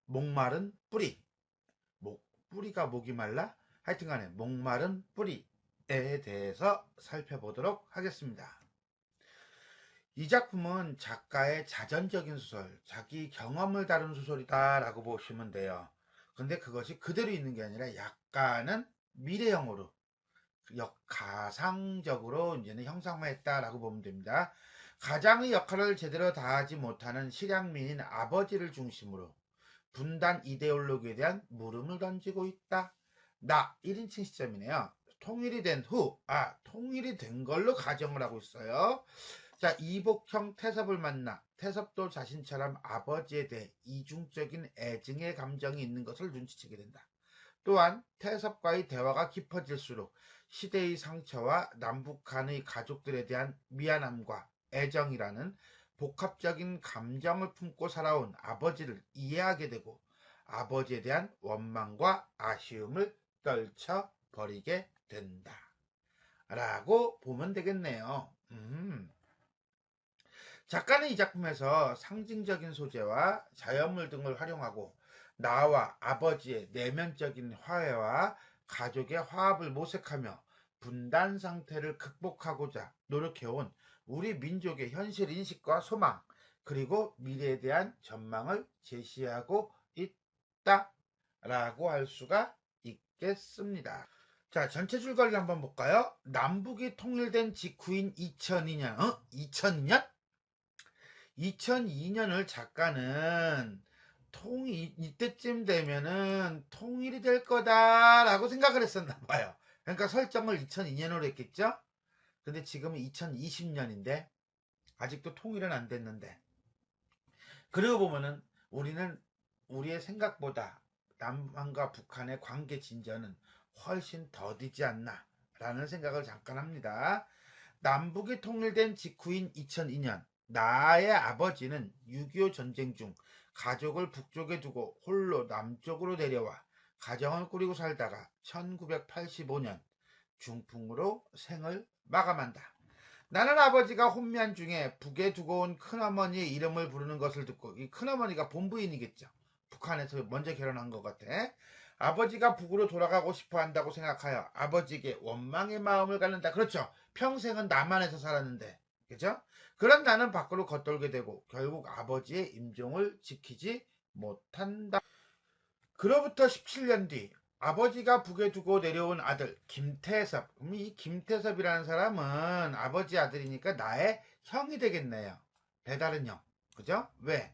목마른 뿌리. 뿌리가 목이 말라? 하여튼간에 목마른 뿌리에 대해서 살펴보도록 하겠습니다. 이 작품은 작가의 자전적인 소설, 자기 경험을 다룬 소설이다 라고 보시면 돼요. 근데 그것이 그대로 있는 게 아니라 약간은 미래형으로 가상적으로 이제는 형상화했다라고 보면 됩니다. 가장의 역할을 제대로 다하지 못하는 실향민인 아버지를 중심으로 분단 이데올로기에 대한 물음을 던지고 있다. 나 1인칭 시점이네요. 통일이 된 후, 통일이 된 걸로 가정을 하고 있어요. 자, 이복형 태섭을 만나 태섭도 자신처럼 아버지에 대해 이중적인 애증의 감정이 있는 것을 눈치채게 된다. 또한 태섭과의 대화가 깊어질수록 시대의 상처와 남북 간의 가족들에 대한 미안함과 애정이라는 복합적인 감정을 품고 살아온 아버지를 이해하게 되고 아버지에 대한 원망과 아쉬움을 떨쳐버리게 된다. 라고 보면 되겠네요. 작가는 이 작품에서 상징적인 소재와 자연물 등을 활용하고 나와 아버지의 내면적인 화해와 가족의 화합을 모색하며 분단 상태를 극복하고자 노력해온 우리 민족의 현실 인식과 소망, 그리고 미래에 대한 전망을 제시하고 있다라고 할 수가 있겠습니다. 자, 전체 줄거리를 한번 볼까요? 남북이 통일된 직후인 2002년, 2002년? 2002년을 작가는 이때쯤 되면은 통일이 될 거다라고 생각을 했었나 봐요. 그러니까 설정을 2002년으로 했겠죠? 근데 지금은 2020년인데 아직도 통일은 안 됐는데, 그러고 보면은 우리는 우리의 생각보다 남한과 북한의 관계 진전은 훨씬 더디지 않나 라는 생각을 잠깐 합니다. 남북이 통일된 직후인 2002년, 나의 아버지는 6.25 전쟁 중 가족을 북쪽에 두고 홀로 남쪽으로 내려와 가정을 꾸리고 살다가 1985년 중풍으로 생을 마감한다. 나는 아버지가 혼미한 중에 북에 두고 온 큰어머니의 이름을 부르는 것을 듣고, 이 큰어머니가 본부인이겠죠. 북한에서 먼저 결혼한 것 같아. 아버지가 북으로 돌아가고 싶어 한다고 생각하여 아버지에게 원망의 마음을 갖는다. 그렇죠. 평생은 남한에서 살았는데. 그죠? 그런 나는 밖으로 겉돌게 되고 결국 아버지의 임종을 지키지 못한다. 그로부터 17년 뒤 아버지가 북에 두고 내려온 아들 김태섭. 이 김태섭이라는 사람은 아버지 아들이니까 나의 형이 되겠네요. 배다른 형. 그죠? 왜?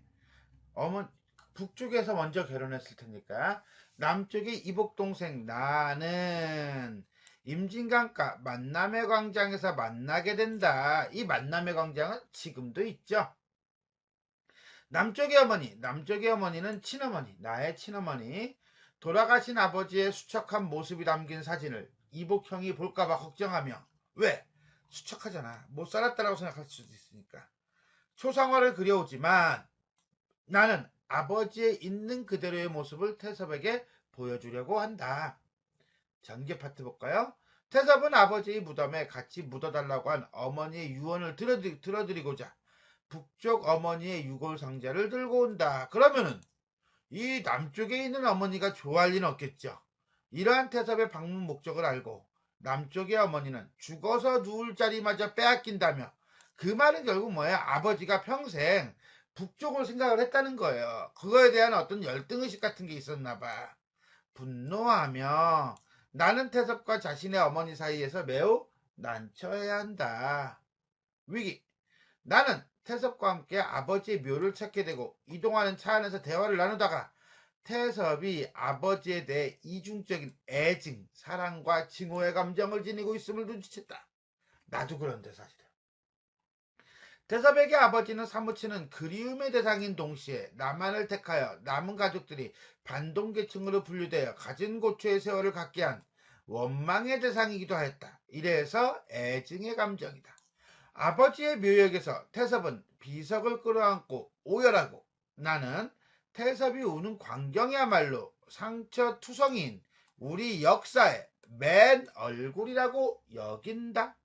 북쪽에서 먼저 결혼했을 테니까. 남쪽의 이복동생 나는 임진강가 만남의 광장에서 만나게 된다. 이 만남의 광장은 지금도 있죠. 남쪽의 어머니는 친어머니, 나의 친어머니. 돌아가신 아버지의 수척한 모습이 담긴 사진을 이복형이 볼까봐 걱정하며, 왜? 수척하잖아. 못 살았다라고 생각할 수도 있으니까. 초상화를 그려오지만 나는 아버지의 있는 그대로의 모습을 태섭에게 보여주려고 한다. 전개 파트 볼까요? 태섭은 아버지의 무덤에 같이 묻어달라고 한 어머니의 유언을 들어드리고자 북쪽 어머니의 유골 상자를 들고 온다. 그러면은 이 남쪽에 있는 어머니가 좋아할 리는 없겠죠. 이러한 태섭의 방문 목적을 알고 남쪽의 어머니는 죽어서 누울 자리마저 빼앗긴다며, 그 말은 결국 뭐야? 아버지가 평생 북쪽을 생각을 했다는 거예요. 그거에 대한 어떤 열등의식 같은 게 있었나 봐. 분노하며 나는 태섭과 자신의 어머니 사이에서 매우 난처해야 한다. 위기. 나는 태섭과 함께 아버지의 묘를 찾게 되고 이동하는 차 안에서 대화를 나누다가 태섭이 아버지에 대해 이중적인 애증, 사랑과 징후의 감정을 지니고 있음을 눈치챘다. 나도 그런데 사실은. 태섭에게 아버지는 사무치는 그리움의 대상인 동시에 남한을 택하여 남은 가족들이 반동계층으로 분류되어 가진 고초의 세월을 갖게 한 원망의 대상이기도 하였다. 이래서 애증의 감정이다. 아버지의 묘역에서 태섭은 비석을 끌어안고 오열하고, 나는 태섭이 우는 광경이야말로 상처투성이인 우리 역사의 맨 얼굴이라고 여긴다.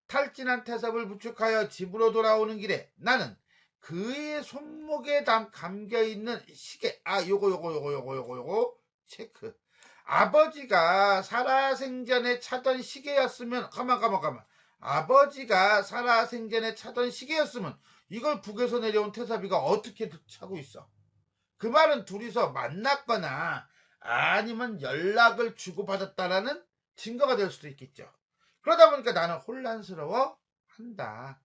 탈진한 태섭을 부축하여 집으로 돌아오는 길에 나는 그의 손목에 감겨있는 시계. 요거 체크. 아버지가 살아생전에 차던 시계였으면, 가만. 아버지가 살아생전에 차던 시계였으면 이걸 북에서 내려온 태섭이가 어떻게 차고 있어? 그 말은 둘이서 만났거나 아니면 연락을 주고받았다라는 증거가 될 수도 있겠죠. 그러다 보니까 나는 혼란스러워 한다.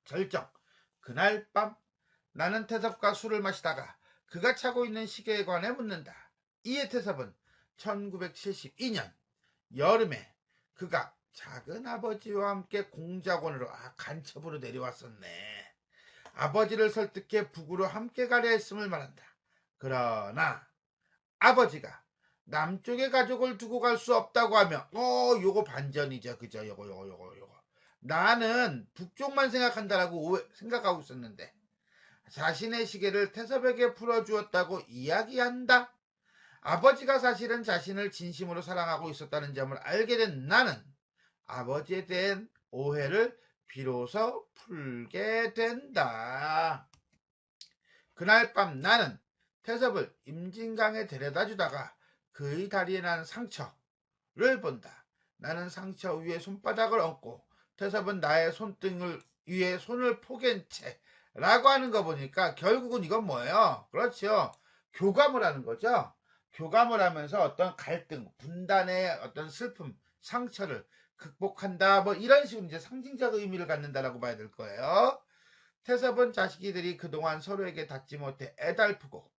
결정. 그날 밤 나는 태섭과 술을 마시다가 그가 차고 있는 시계에 관해 묻는다. 이에 태섭은 1972년 여름에 그가 작은 아버지와 함께 공작원으로 간첩으로 내려왔었네. 아버지를 설득해 북으로 함께 가려 했음을 말한다. 그러나 아버지가 남쪽의 가족을 두고 갈 수 없다고 하면 요거 반전이죠. 그죠? 요거. 나는 북쪽만 생각한다라고 생각하고 있었는데 자신의 시계를 태섭에게 풀어주었다고 이야기한다. 아버지가 사실은 자신을 진심으로 사랑하고 있었다는 점을 알게 된 나는 아버지에 대한 오해를 비로소 풀게 된다. 그날 밤 나는 태섭을 임진강에 데려다 주다가 그의 다리에 난 상처를 본다. 나는 상처 위에 손바닥을 얹고 태섭은 나의 손등을 위에 손을 포갠 채 라고 하는 거 보니까 결국은 이건 뭐예요? 그렇죠. 교감을 하는 거죠. 교감을 하면서 어떤 갈등, 분단의 어떤 슬픔, 상처를 극복한다. 뭐 이런 식으로 이제 상징적 의미를 갖는다라고 봐야 될 거예요. 태섭은 자식이들이 그동안 서로에게 닿지 못해 애달프고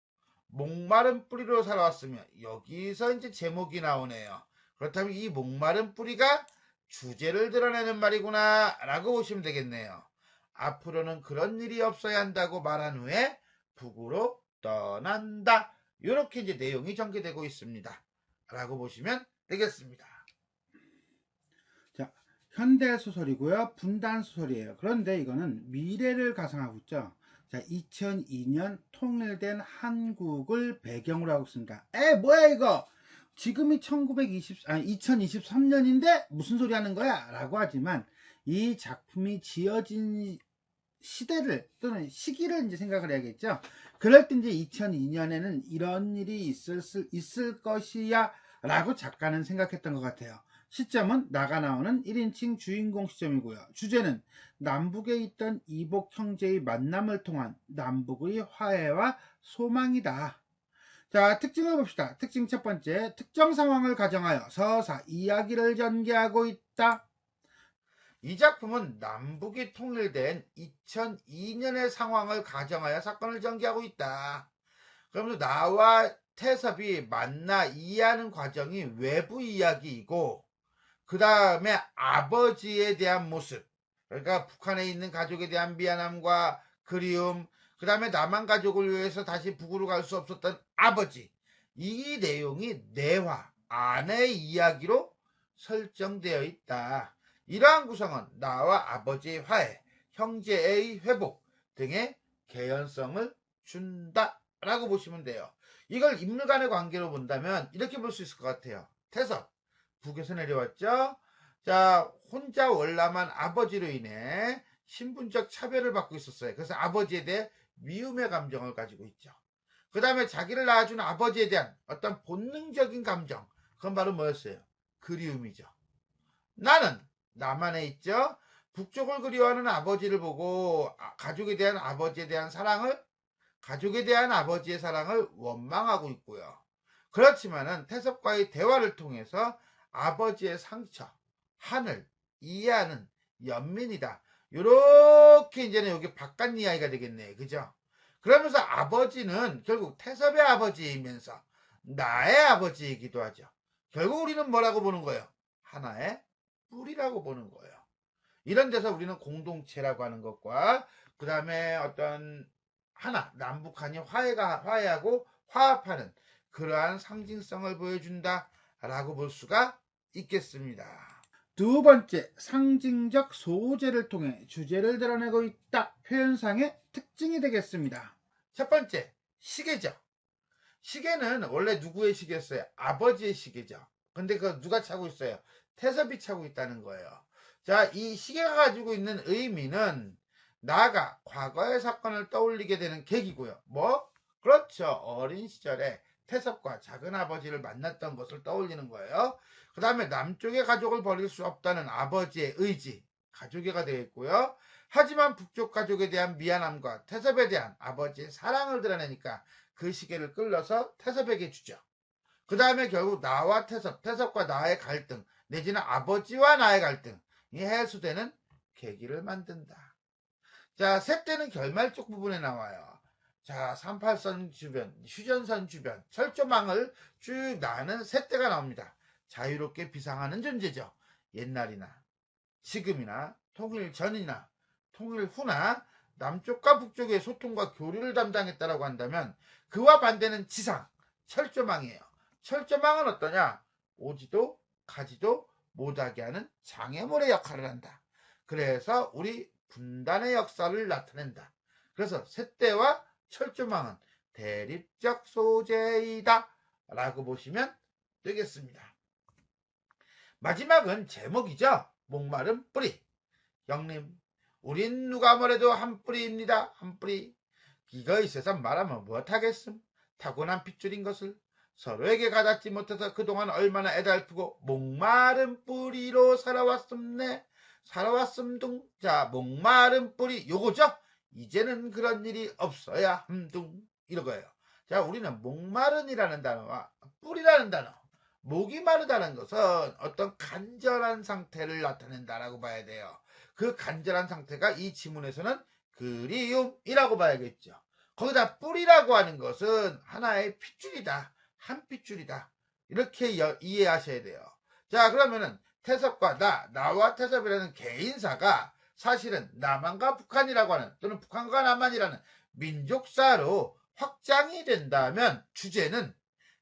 목마른 뿌리로 살아왔으며 여기서 이제 제목이 나오네요. 그렇다면 이 목마른 뿌리가 주제를 드러내는 말이구나 라고 보시면 되겠네요. 앞으로는 그런 일이 없어야 한다고 말한 후에 북으로 떠난다. 이렇게 이제 내용이 전개되고 있습니다. 라고 보시면 되겠습니다. 자, 현대소설이고요. 분단소설이에요. 그런데 이거는 미래를 가상하고 있죠. 자, 2002년 통일된 한국을 배경으로 하고 있습니다. 뭐야 이거? 지금이 2023년인데 무슨 소리 하는 거야? 라고 하지만 이 작품이 지어진 시대를 또는 시기를 이제 생각을 해야겠죠. 그럴 때 이제 2002년에는 이런 일이 있을 것이야 라고 작가는 생각했던 것 같아요. 시점은 나가 나오는 1인칭 주인공 시점이고요. 주제는 남북에 있던 이복 형제의 만남을 통한 남북의 화해와 소망이다. 자, 특징을 봅시다. 특징 첫 번째, 특정 상황을 가정하여 서사 이야기를 전개하고 있다. 이 작품은 남북이 통일된 2002년의 상황을 가정하여 사건을 전개하고 있다. 그러면서 나와 태섭이 만나 이해하는 과정이 외부 이야기이고 그 다음에 아버지에 대한 모습, 그러니까 북한에 있는 가족에 대한 미안함과 그리움, 그 다음에 남한 가족을 위해서 다시 북으로 갈 수 없었던 아버지, 이 내용이 내화, 아내의 이야기로 설정되어 있다. 이러한 구성은 나와 아버지의 화해, 형제의 회복 등의 개연성을 준다라고 보시면 돼요. 이걸 인물 간의 관계로 본다면 이렇게 볼 수 있을 것 같아요. 태섭, 북에서 내려왔죠. 자, 혼자 월남한 아버지로 인해 신분적 차별을 받고 있었어요. 그래서 아버지에 대해 미움의 감정을 가지고 있죠. 그 다음에 자기를 낳아준 아버지에 대한 어떤 본능적인 감정, 그건 바로 뭐였어요? 그리움이죠. 나는 남한에 있죠. 북쪽을 그리워하는 아버지를 보고 가족에 대한 아버지에 대한 사랑을, 가족에 대한 아버지의 사랑을 원망하고 있고요. 그렇지만은 태섭과의 대화를 통해서 아버지의 상처, 한을 이해하는 연민이다. 요렇게 이제는 여기 바깥 이야기가 되겠네요. 그죠? 그러면서 아버지는 결국 태섭의 아버지이면서 나의 아버지이기도 하죠. 결국 우리는 뭐라고 보는 거예요? 하나의 뿌리라고 보는 거예요. 이런 데서 우리는 공동체라고 하는 것과 그 다음에 어떤 하나, 남북한이 화해하고 화합하는 그러한 상징성을 보여준다라고 볼 수가 있겠습니다. 두 번째, 상징적 소재를 통해 주제를 드러내고 있다. 표현상의 특징이 되겠습니다. 첫 번째, 시계죠. 시계는 원래 누구의 시계였어요? 아버지의 시계죠. 근데 그거 누가 차고 있어요? 태섭이 차고 있다는 거예요. 자, 이 시계가 가지고 있는 의미는 나가 과거의 사건을 떠올리게 되는 계기고요. 뭐? 그렇죠. 어린 시절에 태섭과 작은아버지를 만났던 것을 떠올리는 거예요. 그 다음에 남쪽의 가족을 버릴 수 없다는 아버지의 의지, 가족애가 되어 있고요. 하지만 북쪽 가족에 대한 미안함과 태섭에 대한 아버지의 사랑을 드러내니까 그 시계를 끌러서 태섭에게 주죠. 그 다음에 결국 나와 태섭, 태섭과 나의 갈등, 내지는 아버지와 나의 갈등이 해소되는 계기를 만든다. 자, 셋대는 결말 쪽 부분에 나와요. 자, 38선 주변, 휴전선 주변, 철조망을 쭉 나는 셋대가 나옵니다. 자유롭게 비상하는 존재죠. 옛날이나 지금이나 통일 전이나 통일 후나 남쪽과 북쪽의 소통과 교류를 담당했다라고 한다면 그와 반대는 지상, 철조망이에요. 철조망은 어떠냐? 오지도 가지도 못하게 하는 장애물의 역할을 한다. 그래서 우리 분단의 역사를 나타낸다. 그래서 셋대와 철조망은 대립적 소재이다 라고 보시면 되겠습니다. 마지막은 제목이죠. 목마른 뿌리. 형님, 우린 누가 뭐래도 한 뿌리입니다. 한 뿌리. 기가 있어서 말하면 못하겠음. 타고난 핏줄인 것을 서로에게 가닿지 못해서 그동안 얼마나 애달프고 목마른 뿌리로 살아왔음네. 살아왔음둥. 자, 목마른 뿌리 요거죠. 이제는 그런 일이 없어야 함둥. 이거예요. 자, 우리는 목마른이라는 단어와 뿌리라는 단어, 목이 마르다는 것은 어떤 간절한 상태를 나타낸다라고 봐야 돼요. 그 간절한 상태가 이 지문에서는 그리움이라고 봐야겠죠. 거기다 뿌리라고 하는 것은 하나의 핏줄이다. 한 핏줄이다. 이렇게 이해하셔야 돼요. 자, 그러면은 태섭과 나와 태섭이라는 개인사가 사실은 남한과 북한이라고 하는, 또는 북한과 남한이라는 민족사로 확장이 된다면 주제는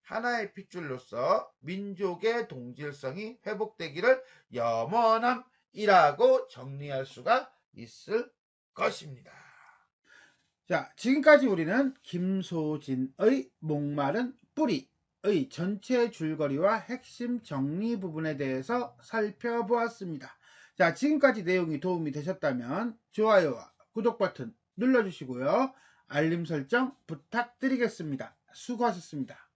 하나의 핏줄로서 민족의 동질성이 회복되기를 염원함이라고 정리할 수가 있을 것입니다. 자, 지금까지 우리는 김소진의 목마른 뿌리의 전체 줄거리와 핵심 정리 부분에 대해서 살펴보았습니다. 자, 지금까지 내용이 도움이 되셨다면 좋아요와 구독 버튼 눌러주시고요. 알림 설정 부탁드리겠습니다. 수고하셨습니다.